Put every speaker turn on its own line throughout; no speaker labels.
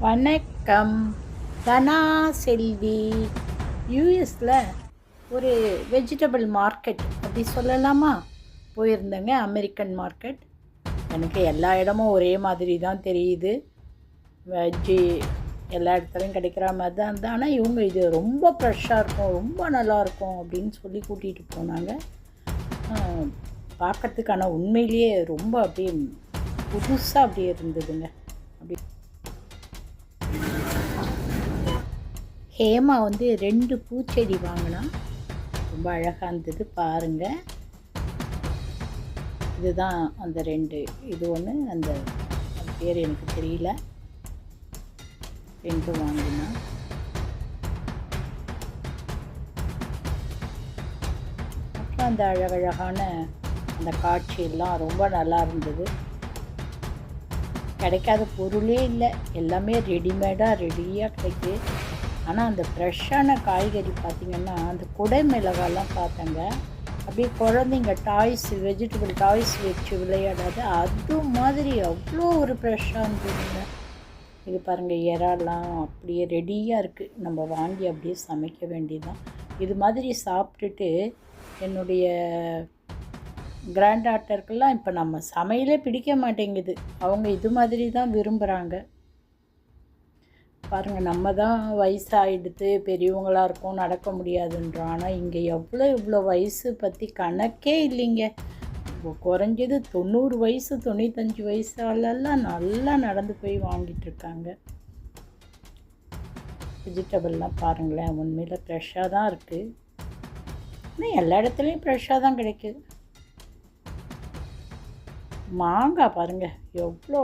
வணக்கம். தனா செல்வி. யூஎஸில் ஒரு வெஜிடபிள் மார்க்கெட் அப்படி சொல்லலாமா, போயிருந்தேங்க. American market. எனக்கு எல்லா இடமும் ஒரே மாதிரி தான் தெரியுது. வெஜ்ஜி எல்லா இடத்துலையும் கிடைக்கிற மாதிரி தான் இருந்தது. ஆனால் இவங்க இது ரொம்ப ஃப்ரெஷ்ஷாக இருக்கும், ரொம்ப நல்லாயிருக்கும் அப்படின்னு சொல்லி கூட்டிகிட்டு போனாங்க. பார்க்கறதுக்கான உண்மையிலேயே ரொம்ப அப்படியே புதுசாக அப்படியே இருந்ததுங்க. அப்படி ஹேமா 2 பூச்செடி வாங்கினா, ரொம்ப அழகாக இருந்தது பாருங்கள். இதுதான் அந்த 2, இது ஒன்று, அந்த பேர் எனக்கு தெரியல. 2 வாங்கினா. அப்புறம் அந்த அழகழகான அந்த காட்சியெல்லாம் ரொம்ப நல்லா இருந்தது. கிடைக்காத பொருளே இல்லை, எல்லாமே ரெடிமேடாக ரெடியாக கிடைக்கு. ஆனால் அந்த ஃப்ரெஷ்ஷான காய்கறி பார்த்திங்கன்னா, அந்த குடை மிளகாலாம் பார்த்தேங்க. அப்படியே குழந்தைங்க டாய்ஸ், வெஜிடபிள் டாய்ஸ் வச்சு விளையாடாது அது மாதிரி அவ்வளோ ஒரு ஃப்ரெஷ்ஷாக இருந்ததுங்க. இது பாருங்கள், இறாலாம் அப்படியே ரெடியாக இருக்குது. நம்ம வாங்கி அப்படியே சமைக்க வேண்டியதுதான். இது மாதிரி சாப்பிட்டுட்டு என்னுடைய கிராண்ட் டாட்டருக்கெல்லாம் இப்போ நம்ம சமையலே பிடிக்க மாட்டேங்குது. அவங்க இது மாதிரி தான் விரும்புகிறாங்க. பாருங்கள், நம்ம தான் வயசாகிடுது, பெரியவங்களாக இருக்கும், நடக்க முடியாதுன்றோம். ஆனால் இங்கே இவ்வளோ வயசு பற்றி கணக்கே இல்லைங்க. குறைஞ்சது 90 வயசு 95 வயசாலெல்லாம் நல்லா நடந்து போய் வாங்கிட்டுருக்காங்க. வெஜிடபிள்லாம் பாருங்களேன், உண்மையில் ஃப்ரெஷ்ஷாக தான் இருக்குது. ஆனால் எல்லா இடத்துலையும் ஃப்ரெஷ்ஷாக தான் கிடைக்குது. மாங்காய் பாருங்கள், எவ்வளோ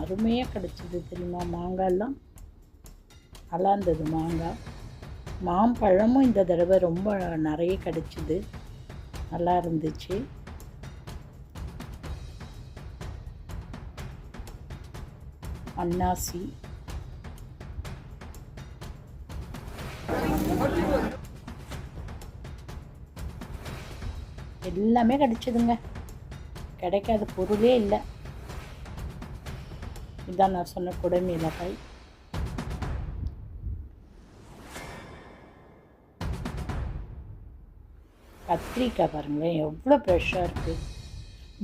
அருமையாக கிடச்சிது தெரியுமா? மாங்காயெல்லாம் நல்லா இருந்தது. மாம்பழமும் இந்த தடவை ரொம்ப நிறைய கிடச்சிது, நல்லா இருந்துச்சு. அன்னாசி எல்லாமே கிடச்சிதுங்க. கிடைக்காத பொருளே இல்லை. இதுதான் நான் சொன்ன குடை மிளகாய். கத்திரிக்காய் பாருங்களேன், எவ்வளோ ஃப்ரெஷ்ஷாக இருக்குது.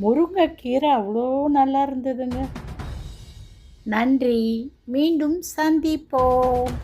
முருங்கைக்கீரை அவ்வளோ நல்லா இருந்ததுங்க. நன்றி, மீண்டும் சந்திப்போம்.